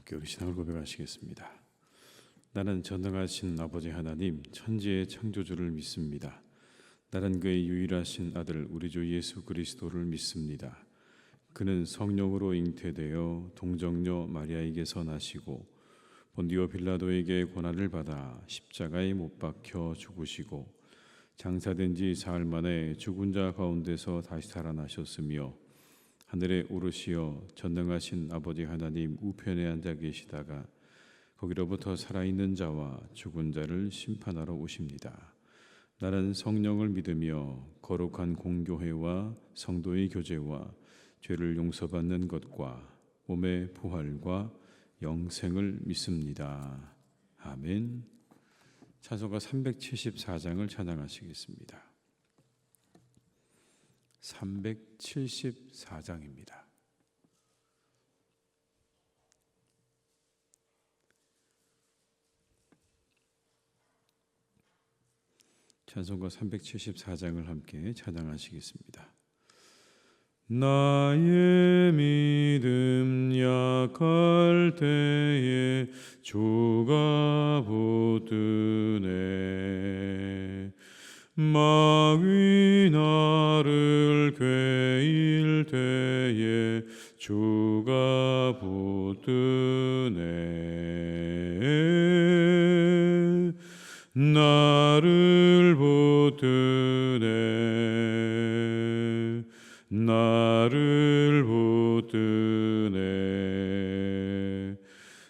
함께 우리 신앙을 고백하시겠습니다. 나는 전능하신 아버지 하나님 천지의 창조주를 믿습니다. 나는 그의 유일하신 아들 우리 주 예수 그리스도를 믿습니다. 그는 성령으로 잉태되어 동정녀 마리아에게서 나시고 본디오 빌라도에게 고난을 받아 십자가에 못 박혀 죽으시고 장사된 지 사흘 만에 죽은 자 가운데서 다시 살아나셨으며 하늘에 오르시어 전능하신 아버지 하나님 우편에 앉아 계시다가 거기로부터 살아있는 자와 죽은 자를 심판하러 오십니다. 나는 성령을 믿으며 거룩한 공교회와 성도의 교제와 죄를 용서받는 것과 몸의 부활과 영생을 믿습니다. 아멘. 찬송가 374장을 찬양하시겠습니다. 374장입니다. 찬송가 374장을 함께 찬양하시겠습니다. 나의 믿음 약할 때에 주가 붙드네. 마귀 나를 괴일 때에 주가 붙드네. 나를 붙드네. 나를 붙드네.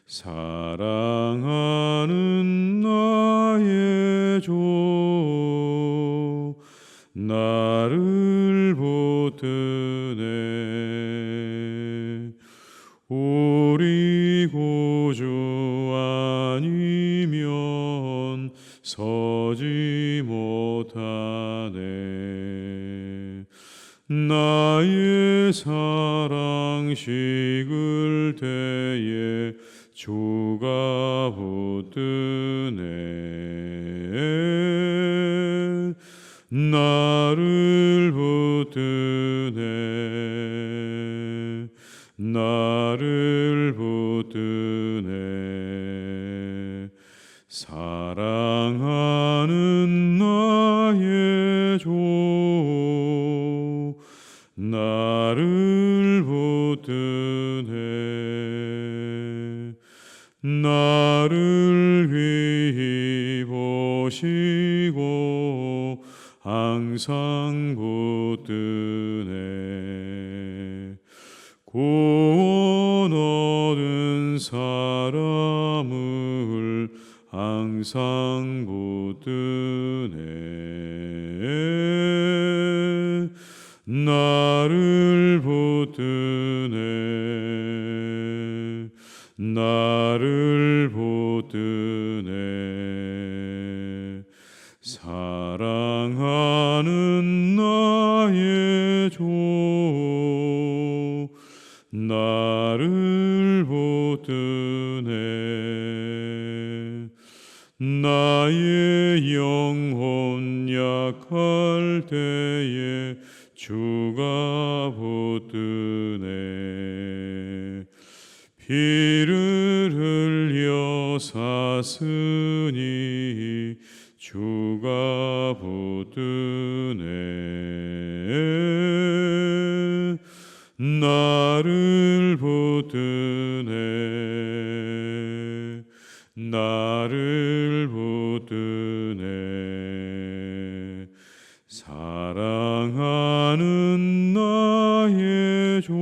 사랑하는 나의 주 나를 붙드네. 우리 구주 아니면 서지 못하네. 나의 사랑 식을 때에 주가 붙드네. 나를 붙드네. 나를 붙드네. 사랑하는 나의 주 나를 붙드네. 나를 위히 보시고 항상 붙드네. 구원 얻은 사람을 항상 붙드네. 나를 붙드네. 나를 붙드네. 사랑하는 나의 주 나를 붙드네. 나의 영혼 약할 때에 주가 붙드네. 피를 흘려 샀으니 주가 붙드네. 나를 붙드네. 나를 붙드네. 사랑하는 나의 주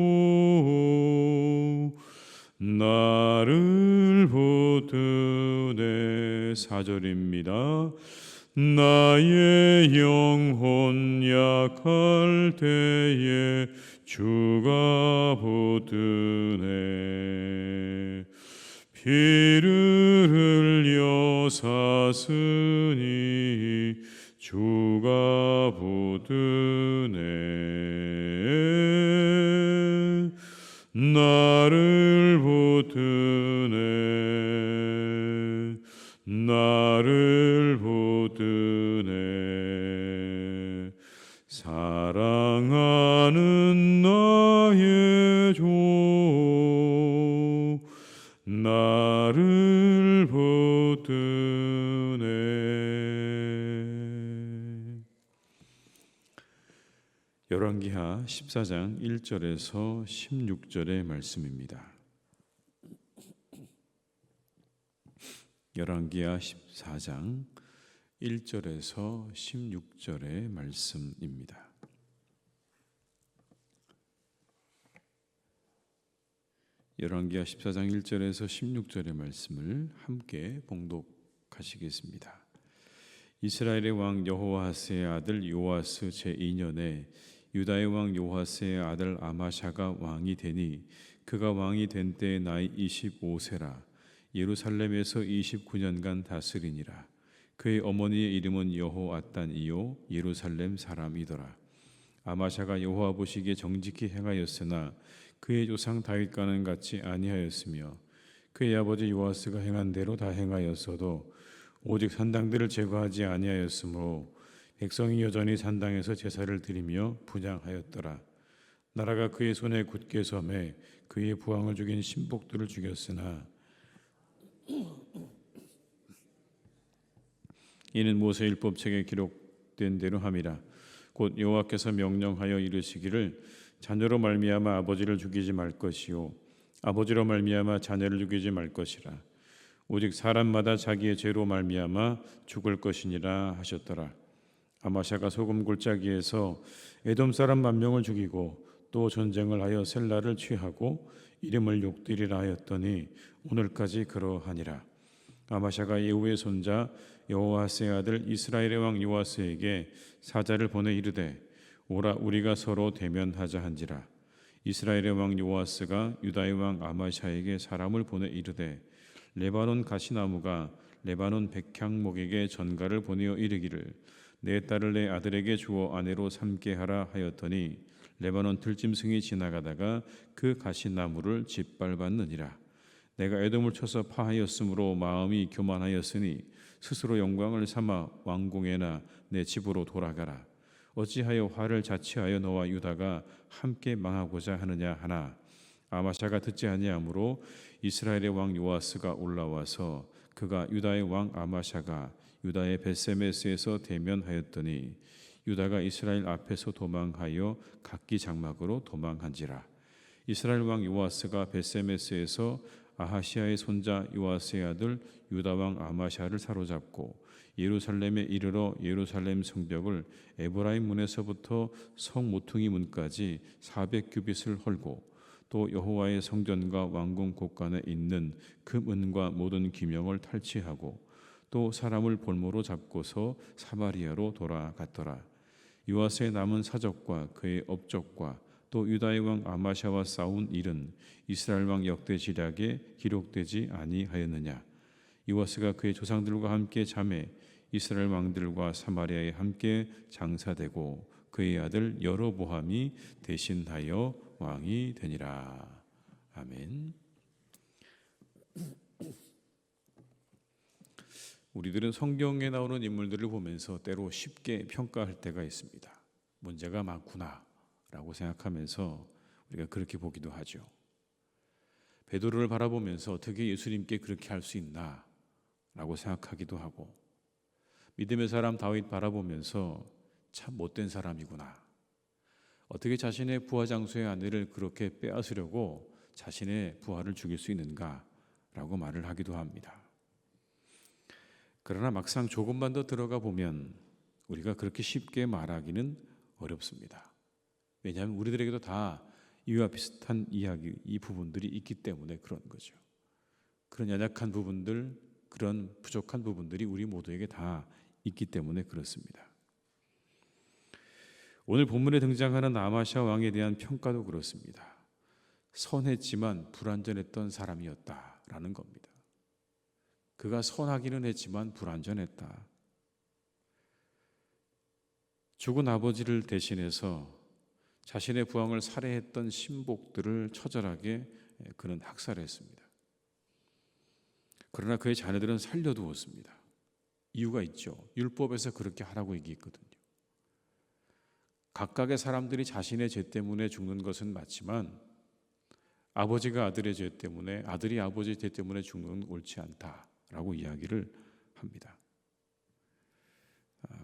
나를 붙드네. 4절입니다. 나의 영혼 약할 때에 주가 붙드네. 피를 흘려 샀으니 주가 붙드네. 나를 붙드네. 나를 붙드네. 사랑하는 나의 주 나를 붙드네. 열왕기하 14장 1절에서 16절의 말씀입니다. 열왕기하 14장 1절에서 16절의 말씀입니다. 열왕기하 14장 1절에서 16절의 말씀을 함께 봉독하시겠습니다. 이스라엘의 왕 여호아스의 아들 요아스 제2년에 유다의 왕 요아스의 아들 아마샤가 왕이 되니 그가 왕이 된 때의 나이 25세라. 예루살렘에서 29년간 다스리니라. 그의 어머니의 이름은 여호앗단이요 예루살렘 사람이더라. 아마샤가 여호와 보시기에 정직히 행하였으나 그의 조상 다윗과는 같이 아니하였으며 그의 아버지 요아스가 행한 대로 다 행하였어도 오직 산당들을 제거하지 아니하였으므로 백성이 여전히 산당에서 제사를 드리며 분향하였더라. 나라가 그의 손에 굳게 섬에 그의 부왕을 죽인 신복들을 죽였으나 이는 모세 율법책에 기록된 대로 함이라. 곧 여호와께서 명령하여 이르시기를 자녀로 말미암아 아버지를 죽이지 말 것이요 아버지로 말미암아 자녀를 죽이지 말 것이라. 오직 사람마다 자기의 죄로 말미암아 죽을 것이니라 하셨더라. 아마샤가 소금 골짜기에서 에돔 사람 10,000명을 죽이고 또 전쟁을 하여 셀라를 취하고 이름을 욕되리라 하였더니 오늘까지 그러하니라. 아마샤가 예후의 손자 여호아스의 아들 이스라엘의 왕 요아스에게 사자를 보내 이르되 오라 우리가 서로 대면하자 한지라. 이스라엘의 왕 요아스가 유다의 왕 아마샤에게 사람을 보내 이르되 레바논 가시나무가 레바논 백향목에게 전가를 보내어 이르기를 내 딸을 내 아들에게 주어 아내로 삼게 하라 하였더니 레바논 들짐승이 지나가다가 그 가시나무를 짓밟았느니라. 내가 에돔을 쳐서 파하였으므로 마음이 교만하였으니 스스로 영광을 삼아 왕궁에나 내 집으로 돌아가라. 어찌하여 화를 자취하여 너와 유다가 함께 망하고자 하느냐 하나 아마샤가 듣지 아니하므로 이스라엘의 왕 요아스가 올라와서 그가 유다의 왕 아마샤가 유다의 벳세메스에서 대면하였더니 유다가 이스라엘 앞에서 도망하여 각기 장막으로 도망한지라. 이스라엘 왕 요아스가 벳세메스에서 아하시아의 손자 요아스의 아들 유다 왕 아마샤를 사로잡고 예루살렘에 이르러 예루살렘 성벽을 에브라임 문에서부터 성 모퉁이 문까지 400규빗을 헐고 또 여호와의 성전과 왕궁 곳간에 있는 금은과 모든 기명을 탈취하고 또 사람을 볼모로 잡고서 사마리아로 돌아갔더라. 요아스의 남은 사적과 그의 업적과 또 유다의 왕 아마샤와 싸운 일은 이스라엘 왕 역대지략에 기록되지 아니하였느냐. 요아스가 그의 조상들과 함께 잠에 이스라엘 왕들과 사마리아에 함께 장사되고 그의 아들 여로보암이 대신하여 왕이 되니라. 아멘. 우리들은 성경에 나오는 인물들을 보면서 때로 쉽게 평가할 때가 있습니다. 문제가 많구나 라고 생각하면서 우리가 그렇게 보기도 하죠. 베드로를 바라보면서 어떻게 예수님께 그렇게 할 수 있나 라고 생각하기도 하고, 믿음의 사람 다윗 바라보면서 참 못된 사람이구나, 어떻게 자신의 부하 장수의 아내를 그렇게 빼앗으려고 자신의 부하를 죽일 수 있는가 라고 말을 하기도 합니다. 그러나 막상 조금만 더 들어가 보면 우리가 그렇게 쉽게 말하기는 어렵습니다. 왜냐하면 우리들에게도 다 이와 비슷한 이야기, 이 부분들이 있기 때문에 그런 거죠. 그런 연약한 부분들, 그런 부족한 부분들이 우리 모두에게 다 있기 때문에 그렇습니다. 오늘 본문에 등장하는 아마샤 왕에 대한 평가도 그렇습니다. 선했지만 불완전했던 사람이었다라는 겁니다. 그가 선하기는 했지만 불완전했다. 죽은 아버지를 대신해서 자신의 부왕을 살해했던 신복들을 처절하게 그는 학살했습니다. 그러나 그의 자녀들은 살려두었습니다. 이유가 있죠. 율법에서 그렇게 하라고 얘기했거든요. 각각의 사람들이 자신의 죄 때문에 죽는 것은 맞지만 아버지가 아들의 죄 때문에, 아들이 아버지의 죄 때문에 죽는 건 옳지 않다라고 이야기를 합니다.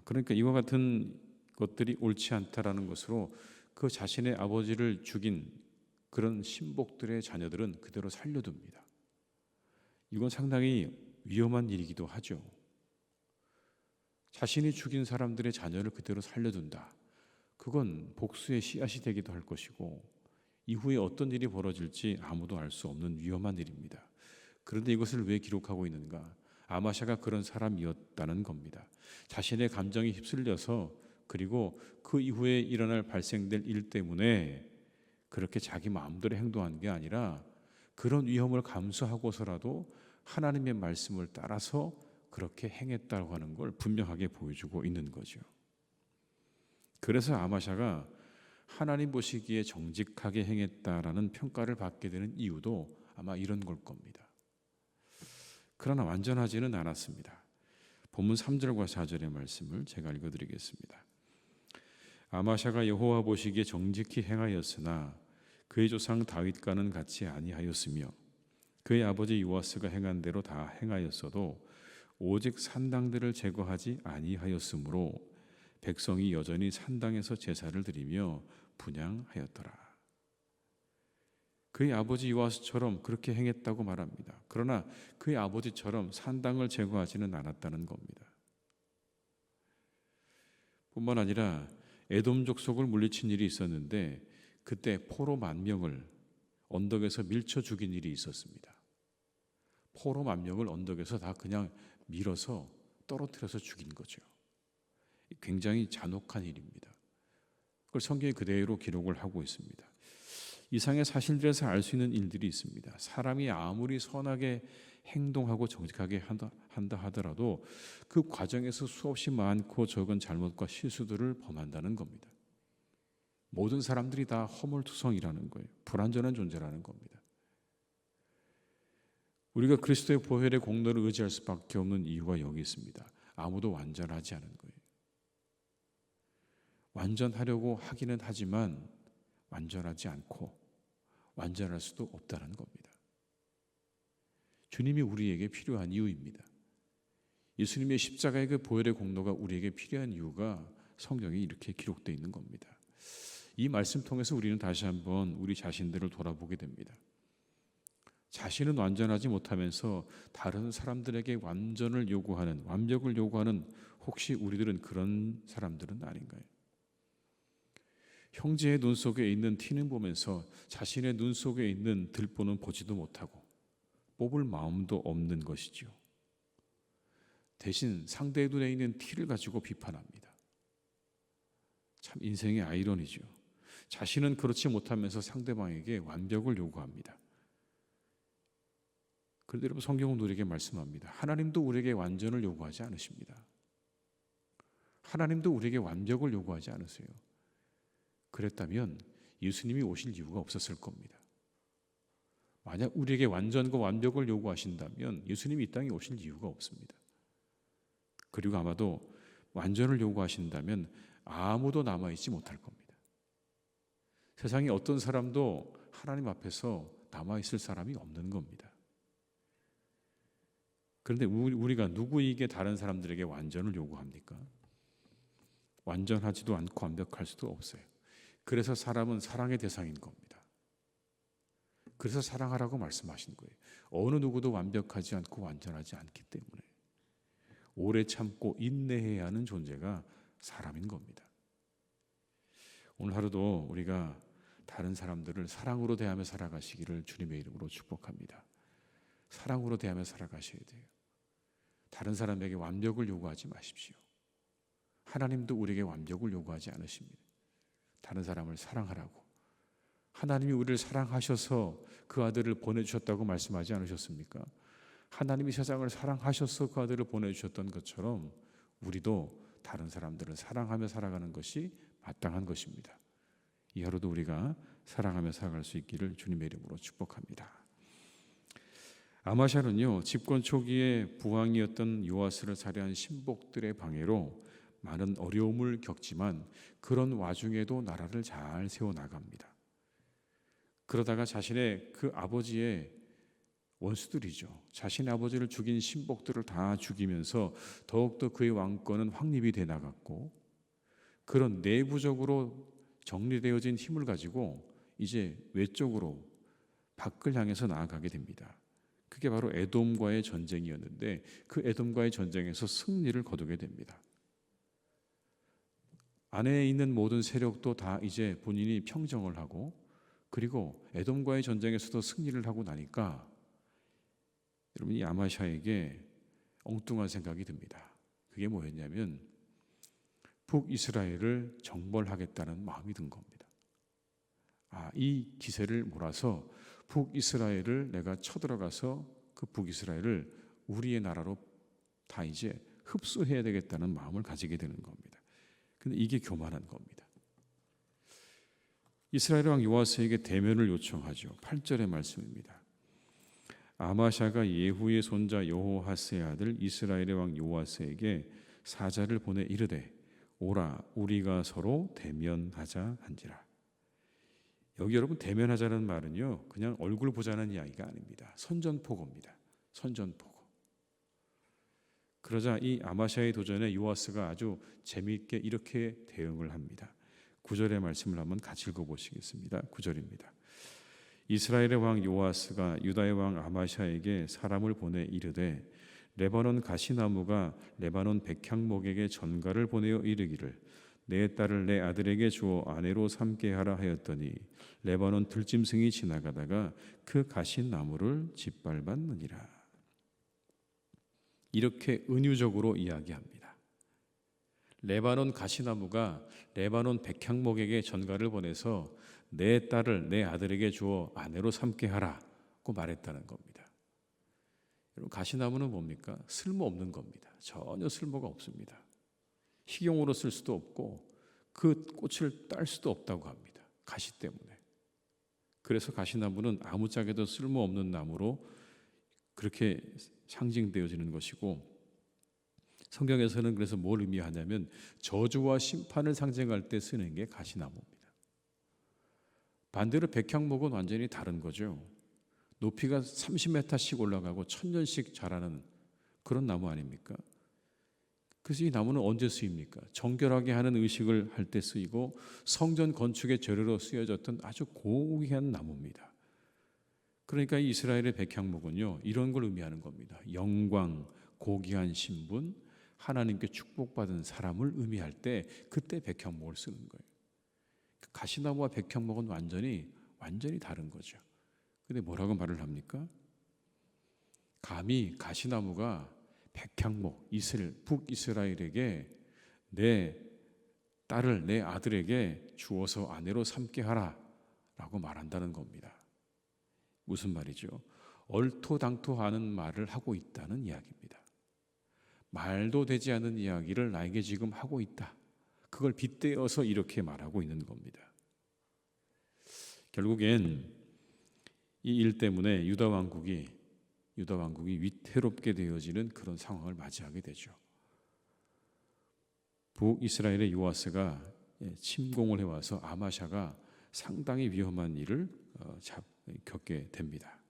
그러니까 이와 같은 것들이 옳지 않다라는 것으로 그 자신의 아버지를 죽인 그런 신복들의 자녀들은 그대로 살려둡니다. 이건 상당히 위험한 일이기도 하죠. 자신이 죽인 사람들의 자녀를 그대로 살려둔다. 그건 복수의 씨앗이 되기도 할 것이고 이후에 어떤 일이 벌어질지 아무도 알 수 없는 위험한 일입니다. 그런데 이것을 왜 기록하고 있는가? 아마샤가 그런 사람이었다는 겁니다. 자신의 감정이 휩쓸려서, 그리고 그 이후에 일어날 발생될 일 때문에 그렇게 자기 마음대로 행동한 게 아니라 그런 위험을 감수하고서라도 하나님의 말씀을 따라서 그렇게 행했다고 하는 걸 분명하게 보여주고 있는 거죠. 그래서 아마샤가 하나님 보시기에 정직하게 행했다라는 평가를 받게 되는 이유도 아마 이런 걸 겁니다. 그러나 완전하지는 않았습니다. 본문 3절과 4절의 말씀을 제가 읽어드리겠습니다. 아마샤가 여호와 보시기에 정직히 행하였으나 그의 조상 다윗과는 같이 아니하였으며 그의 아버지 요아스가 행한 대로 다 행하였어도 오직 산당들을 제거하지 아니하였으므로 백성이 여전히 산당에서 제사를 드리며 분향하였더라. 그의 아버지 요아스처럼 그렇게 행했다고 말합니다. 그러나 그의 아버지처럼 산당을 제거하지는 않았다는 겁니다. 뿐만 아니라 에돔 족속을 물리친 일이 있었는데 그때 포로 10,000명을 언덕에서 밀쳐 죽인 일이 있었습니다. 포로 10,000명을 언덕에서 다 그냥 밀어서 떨어뜨려서 죽인 거죠. 굉장히 잔혹한 일입니다. 그걸 성경이 그대로 기록을 하고 있습니다. 이상의 사실들에서 알 수 있는 일들이 있습니다. 사람이 아무리 선하게 행동하고 정직하게 한다 하더라도 그 과정에서 수없이 많고 적은 잘못과 실수들을 범한다는 겁니다. 모든 사람들이 다 허물투성이라는 거예요. 불완전한 존재라는 겁니다. 우리가 그리스도의 보혈의 공로를 의지할 수밖에 없는 이유가 여기 있습니다. 아무도 완전하지 않은 거예요. 완전하려고 하기는 하지만 완전하지 않고 완전할 수도 없다는 겁니다. 주님이 우리에게 필요한 이유입니다. 예수님의 십자가의 그 보혈의 공로가 우리에게 필요한 이유가 성경에 이렇게 기록되어 있는 겁니다. 이 말씀 통해서 우리는 다시 한번 우리 자신들을 돌아보게 됩니다. 자신은 완전하지 못하면서 다른 사람들에게 완전을 요구하는, 완벽을 요구하는, 혹시 우리들은 그런 사람들은 아닌가요? 형제의 눈 속에 있는 티는 보면서 자신의 눈 속에 있는 들보는 보지도 못하고 뽑을 마음도 없는 것이죠. 대신 상대의 눈에 있는 티를 가지고 비판합니다. 참 인생의 아이러니죠. 자신은 그렇지 못하면서 상대방에게 완벽을 요구합니다. 그런데 여러분, 성경은 우리에게 말씀합니다. 하나님도 우리에게 완전을 요구하지 않으십니다. 하나님도 우리에게 완벽을 요구하지 않으세요. 그랬다면 예수님이 오실 이유가 없었을 겁니다. 만약 우리에게 완전과 완벽을 요구하신다면 예수님이 이 땅에 오실 이유가 없습니다. 그리고 아마도 완전을 요구하신다면 아무도 남아있지 못할 겁니다. 세상에 어떤 사람도 하나님 앞에서 남아있을 사람이 없는 겁니다. 그런데 우리가 누구에게 다른 사람들에게 완전을 요구합니까? 완전하지도 않고 완벽할 수도 없어요. 그래서 사람은 사랑의 대상인 겁니다. 그래서 사랑하라고 말씀하신 거예요. 어느 누구도 완벽하지 않고 완전하지 않기 때문에 오래 참고 인내해야 하는 존재가 사람인 겁니다. 오늘 하루도 우리가 다른 사람들을 사랑으로 대하며 살아가시기를 주님의 이름으로 축복합니다. 사랑으로 대하며 살아가셔야 돼요. 다른 사람에게 완벽을 요구하지 마십시오. 하나님도 우리에게 완벽을 요구하지 않으십니다. 다른 사람을 사랑하라고. 하나님이 우리를 사랑하셔서 그 아들을 보내주셨다고 말씀하지 않으셨습니까? 하나님이 세상을 사랑하셔서 그 아들을 보내주셨던 것처럼 우리도 다른 사람들을 사랑하며 살아가는 것이 마땅한 것입니다. 이 하루도 우리가 사랑하며 살아갈 수 있기를 주님의 이름으로 축복합니다. 아마샤는요, 집권 초기에 부왕이었던 요아스를 살해한 신복들의 방해로 많은 어려움을 겪지만 그런 와중에도 나라를 잘 세워나갑니다. 그러다가 자신의 그 아버지의 원수들이죠. 자신의 아버지를 죽인 신복들을 다 죽이면서 더욱더 그의 왕권은 확립이 돼 나갔고, 그런 내부적으로 정리되어진 힘을 가지고 이제 외적으로 밖을 향해서 나아가게 됩니다. 그게 바로 에돔과의 전쟁이었는데, 그 에돔과의 전쟁에서 승리를 거두게 됩니다. 안에 있는 모든 세력도 다 이제 본인이 평정을 하고, 그리고 에돔과의 전쟁에서도 승리를 하고 나니까 여러분, 이 아마샤에게 엉뚱한 생각이 듭니다. 그게 뭐였냐면 북이스라엘을 정벌하겠다는 마음이 든 겁니다. 이 기세를 몰아서 북이스라엘을 내가 쳐들어가서 그 북이스라엘을 우리의 나라로 다 이제 흡수해야 되겠다는 마음을 가지게 되는 겁니다. 근데 이게 교만한 겁니다. 이스라엘 왕 요아스에게 대면을 요청하죠. 8절의 말씀입니다. 아마샤가 예후의 손자 여호하스의 아들 이스라엘의 왕 요아스에게 사자를 보내 이르되 오라 우리가 서로 대면하자 한지라. 여기 여러분, 대면하자는 말은요, 그냥 얼굴 보자는 이야기가 아닙니다. 선전포고입니다. 선전포고. 그러자 이 아마샤의 도전에 요아스가 아주 재미있게 이렇게 대응을 합니다. 9절의 말씀을 한번 같이 읽어보시겠습니다. 9절입니다. 이스라엘의 왕 요아스가 유다의 왕 아마샤에게 사람을 보내 이르되 레바논 가시나무가 레바논 백향목에게 전가를 보내어 이르기를 내 딸을 내 아들에게 주어 아내로 삼게 하라 하였더니 레바논 들짐승이 지나가다가 그 가시나무를 짓밟았느니라. 이렇게 은유적으로 이야기합니다. 레바논 가시나무가 레바논 백향목에게 전가를 보내서 내 딸을 내 아들에게 주어 아내로 삼게 하라고 말했다는 겁니다. 여러분, 가시나무는 뭡니까? 쓸모없는 겁니다. 전혀 쓸모가 없습니다. 식용으로 쓸 수도 없고 그 꽃을 딸 수도 없다고 합니다. 가시 때문에. 그래서 가시나무는 아무짝에도 쓸모없는 나무로 그렇게 상징되어지는 것이고, 성경에서는 그래서 뭘 의미하냐면 저주와 심판을 상징할 때 쓰는 게 가시나무입니다. 반대로 백향목은 완전히 다른 거죠. 높이가 30m씩 올라가고 1000년씩 자라는 그런 나무 아닙니까? 그래서 이 나무는 언제 쓰입니까? 정결하게 하는 의식을 할 때 쓰이고 성전 건축의 재료로 쓰여졌던 아주 고귀한 나무입니다. 그러니까 이스라엘의 백향목은요, 이런 걸 의미하는 겁니다. 영광, 고귀한 신분, 하나님께 축복받은 사람을 의미할 때 그때 백향목을 쓰는 거예요. 가시나무와 백향목은 완전히 다른 거죠. 근데 뭐라고 말을 합니까? 감히 가시나무가 백향목, 북이스라엘에게 내 딸을 내 아들에게 주어서 아내로 삼게 하라라고 말한다는 겁니다. 무슨 말이죠? 얼토당토하는 말을 하고 있다는 이야기입니다. 말도 되지 않은 이야기를 나에게 지금 하고 있다. 그걸 빗대어서 이렇게 말하고 있는 겁니다. 결국엔 이 일 때문에 유다 왕국이 위태롭게 되어지는 그런 상황을 맞이하게 되죠. 북이스라엘의 요아스가 침공을 해와서 아마샤가 상당히 위험한 일을 겪게 됩니다.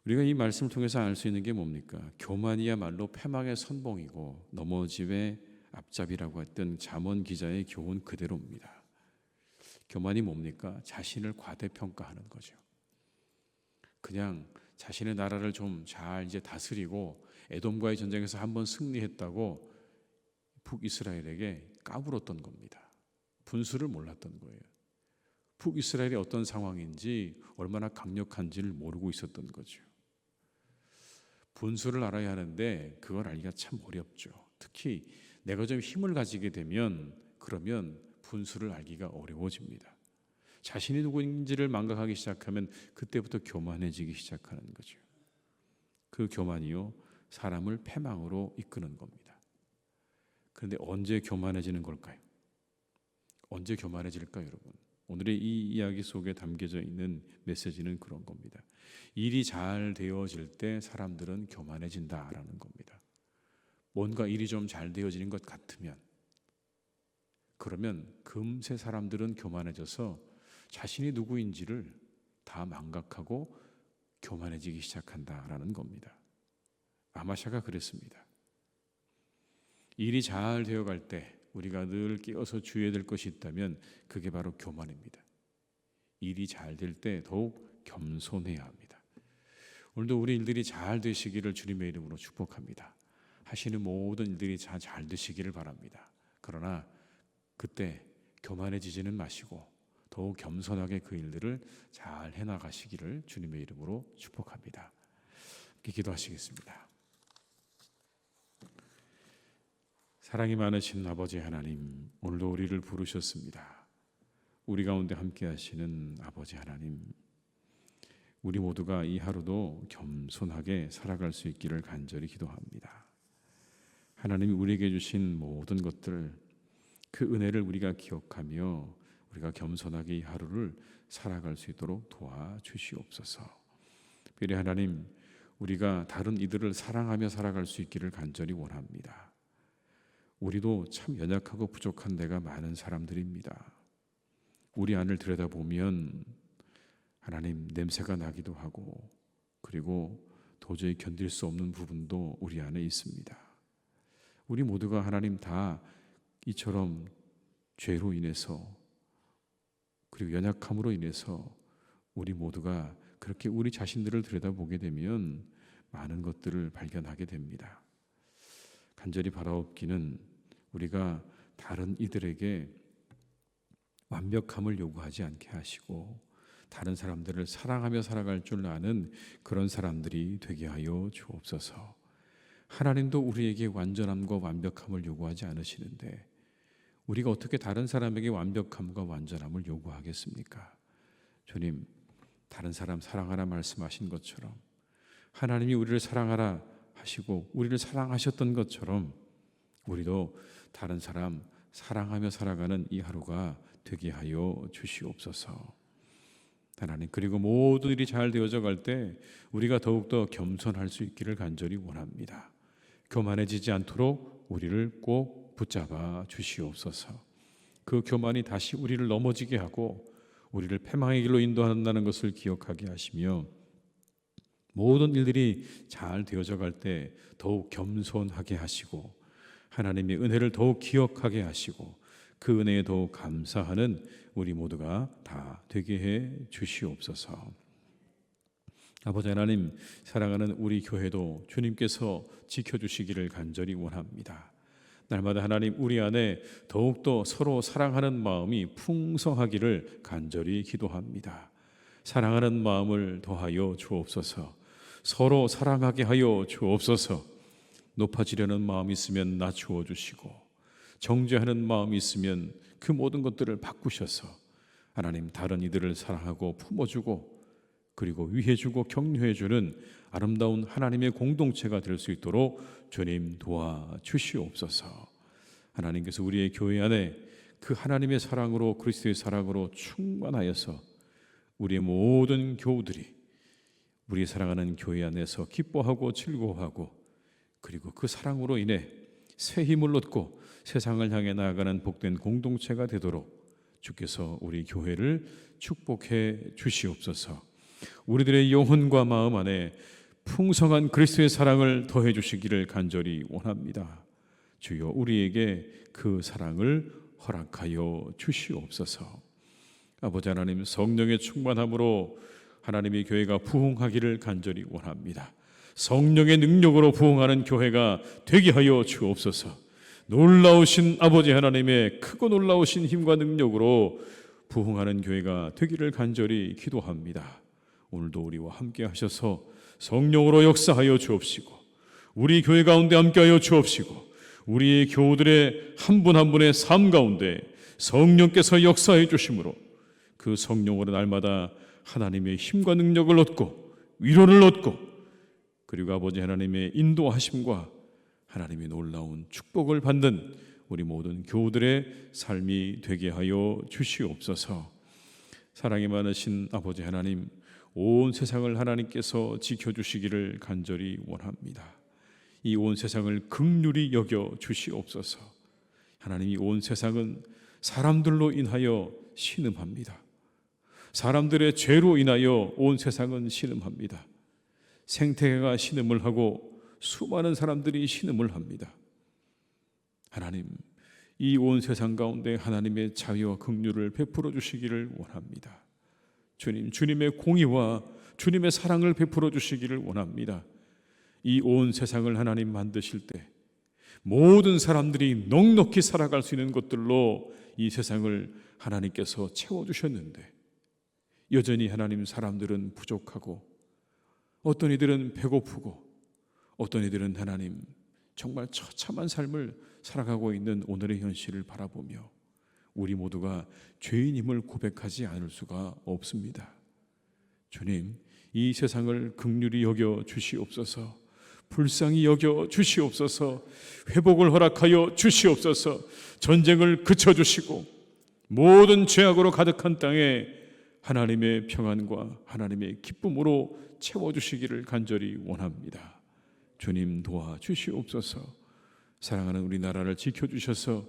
우리가 이 말씀을 통해서 알 수 있는 게 뭡니까? 교만이야말로 패망의 선봉이고 넘어짐의 앞잡이라고 했던 잠언 기자의 교훈 그대로입니다. 교만이 뭡니까? 자신을 과대평가하는 거죠. 그냥 자신의 나라를 좀 잘 이제 다스리고 에돔과의 전쟁에서 한번 승리했다고 북이스라엘에게 까불었던 겁니다. 분수를 몰랐던 거예요. 북이스라엘이 어떤 상황인지 얼마나 강력한지를 모르고 있었던 거죠. 분수를 알아야 하는데 그걸 알기가 참 어렵죠. 특히 내가 좀 힘을 가지게 되면 그러면 분수를 알기가 어려워집니다. 자신이 누구인지를 망각하기 시작하면 그때부터 교만해지기 시작하는 거죠. 그 교만이요, 사람을 패망으로 이끄는 겁니다. 그런데 언제 교만해지는 걸까요? 언제 교만해질까요, 여러분? 오늘의 이 이야기 속에 담겨져 있는 메시지는 그런 겁니다. 일이 잘 되어질 때 사람들은 교만해진다라는 겁니다. 뭔가 일이 좀 잘 되어지는 것 같으면, 그러면 금세 사람들은 교만해져서 자신이 누구인지를 다 망각하고 교만해지기 시작한다라는 겁니다. 아마샤가 그랬습니다. 일이 잘 되어갈 때 우리가 늘 끼어서 주의해야 될 것이 있다면 그게 바로 교만입니다. 일이 잘 될 때 더욱 겸손해야 합니다. 오늘도 우리 일들이 잘 되시기를 주님의 이름으로 축복합니다. 하시는 모든 일들이 잘 되시기를 바랍니다. 그러나 그때 교만해지지는 마시고 더욱 겸손하게 그 일들을 잘 해나가시기를 주님의 이름으로 축복합니다. 함께 기도하시겠습니다. 사랑이 많으신 아버지 하나님, 오늘도 우리를 부르셨습니다. 우리 가운데 함께 하시는 아버지 하나님, 우리 모두가 이 하루도 겸손하게 살아갈 수 있기를 간절히 기도합니다. 하나님이 우리에게 주신 모든 것들, 그 은혜를 우리가 기억하며 우리가 겸손하게 이 하루를 살아갈 수 있도록 도와주시옵소서. 특별히 하나님, 우리가 다른 이들을 사랑하며 살아갈 수 있기를 간절히 원합니다. 우리도 참 연약하고 부족한 데가 많은 사람들입니다. 우리 안을 들여다보면 하나님, 냄새가 나기도 하고, 그리고 도저히 견딜 수 없는 부분도 우리 안에 있습니다. 우리 모두가 하나님 다 이처럼 죄로 인해서, 그리고 연약함으로 인해서 우리 모두가 그렇게 우리 자신들을 들여다보게 되면 많은 것들을 발견하게 됩니다. 간절히 바라옵기는 우리가 다른 이들에게 완벽함을 요구하지 않게 하시고 다른 사람들을 사랑하며 살아갈 줄 아는 그런 사람들이 되게 하여 주옵소서. 하나님도 우리에게 완전함과 완벽함을 요구하지 않으시는데 우리가 어떻게 다른 사람에게 완벽함과 완전함을 요구하겠습니까? 주님, 다른 사람 사랑하라 말씀하신 것처럼 하나님이 우리를 사랑하라 하시고 우리를 사랑하셨던 것처럼 우리도 다른 사람 사랑하며 살아가는 이 하루가 되게 하여 주시옵소서. 하나님, 그리고 모든 일이 잘 되어져 갈 때 우리가 더욱더 겸손할 수 있기를 간절히 원합니다. 교만해지지 않도록 우리를 꼭 붙잡아 주시옵소서. 그 교만이 다시 우리를 넘어지게 하고 우리를 패망의 길로 인도한다는 것을 기억하게 하시며 모든 일들이 잘 되어져 갈 때 더욱 겸손하게 하시고 하나님의 은혜를 더욱 기억하게 하시고 그 은혜에 더욱 감사하는 우리 모두가 다 되게 해 주시옵소서. 아버지 하나님, 사랑하는 우리 교회도 주님께서 지켜주시기를 간절히 원합니다. 날마다 하나님 우리 안에 더욱더 서로 사랑하는 마음이 풍성하기를 간절히 기도합니다. 사랑하는 마음을 더하여 주옵소서. 서로 사랑하게 하여 주옵소서. 높아지려는 마음이 있으면 낮추어 주시고 정죄하는 마음이 있으면 그 모든 것들을 바꾸셔서 하나님 다른 이들을 사랑하고 품어주고 그리고 위해주고 격려해주는 아름다운 하나님의 공동체가 될 수 있도록 주님 도와주시옵소서. 하나님께서 우리의 교회 안에 그 하나님의 사랑으로 그리스도의 사랑으로 충만하여서 우리의 모든 교우들이 우리 사랑하는 교회 안에서 기뻐하고 즐거워하고 그리고 그 사랑으로 인해 새 힘을 얻고 세상을 향해 나아가는 복된 공동체가 되도록 주께서 우리 교회를 축복해 주시옵소서. 우리들의 영혼과 마음 안에 풍성한 그리스도의 사랑을 더해 주시기를 간절히 원합니다. 주여, 우리에게 그 사랑을 허락하여 주시옵소서. 아버지 하나님, 성령의 충만함으로 하나님의 교회가 부흥하기를 간절히 원합니다. 성령의 능력으로 부흥하는 교회가 되게 하여 주옵소서. 놀라우신 아버지 하나님의 크고 놀라우신 힘과 능력으로 부흥하는 교회가 되기를 간절히 기도합니다. 오늘도 우리와 함께 하셔서 성령으로 역사하여 주옵시고 우리 교회 가운데 함께하여 주옵시고 우리의 교우들의 한 분 한 분의 삶 가운데 성령께서 역사해 주심으로 그 성령으로 날마다 하나님의 힘과 능력을 얻고 위로를 얻고 그리고 아버지 하나님의 인도하심과 하나님의 놀라운 축복을 받는 우리 모든 교우들의 삶이 되게 하여 주시옵소서. 사랑이 많으신 아버지 하나님, 온 세상을 하나님께서 지켜주시기를 간절히 원합니다. 이 온 세상을 긍휼히 여겨 주시옵소서. 하나님, 이 온 세상은 사람들로 인하여 신음합니다. 사람들의 죄로 인하여 온 세상은 신음합니다. 생태계가 신음을 하고 수많은 사람들이 신음을 합니다. 하나님, 이 온 세상 가운데 하나님의 자유와 긍휼을 베풀어 주시기를 원합니다. 주님, 주님의 공의와 주님의 사랑을 베풀어 주시기를 원합니다. 이 온 세상을 하나님 만드실 때 모든 사람들이 넉넉히 살아갈 수 있는 것들로 이 세상을 하나님께서 채워주셨는데 여전히 하나님 사람들은 부족하고 어떤 이들은 배고프고 어떤 이들은 하나님 정말 처참한 삶을 살아가고 있는 오늘의 현실을 바라보며 우리 모두가 죄인임을 고백하지 않을 수가 없습니다. 주님, 이 세상을 긍휼히 여겨 주시옵소서. 불쌍히 여겨 주시옵소서. 회복을 허락하여 주시옵소서. 전쟁을 그쳐주시고 모든 죄악으로 가득한 땅에 하나님의 평안과 하나님의 기쁨으로 채워주시기를 간절히 원합니다. 주님 도와주시옵소서. 사랑하는 우리나라를 지켜주셔서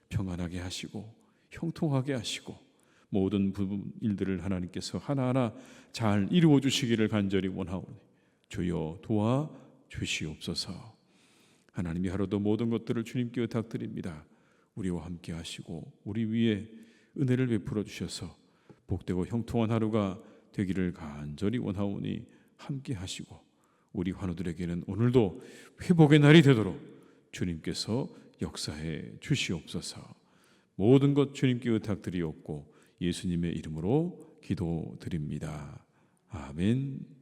평안하게 하시고 형통하게 하시고 모든 일들을 하나님께서 하나하나 잘 이루어 주시기를 간절히 원하오니 주여 도와주시옵소서. 하나님이 하루도 모든 것들을 주님께 의탁드립니다. 우리와 함께 하시고 우리 위에 은혜를 베풀어 주셔서 복되고 형통한 하루가 되기를 간절히 원하오니 함께 하시고 우리 환우들에게는 오늘도 회복의 날이 되도록 주님께서 역사해 주시옵소서. 모든 것 주님께 의탁드리옵고 예수님의 이름으로 기도드립니다. 아멘.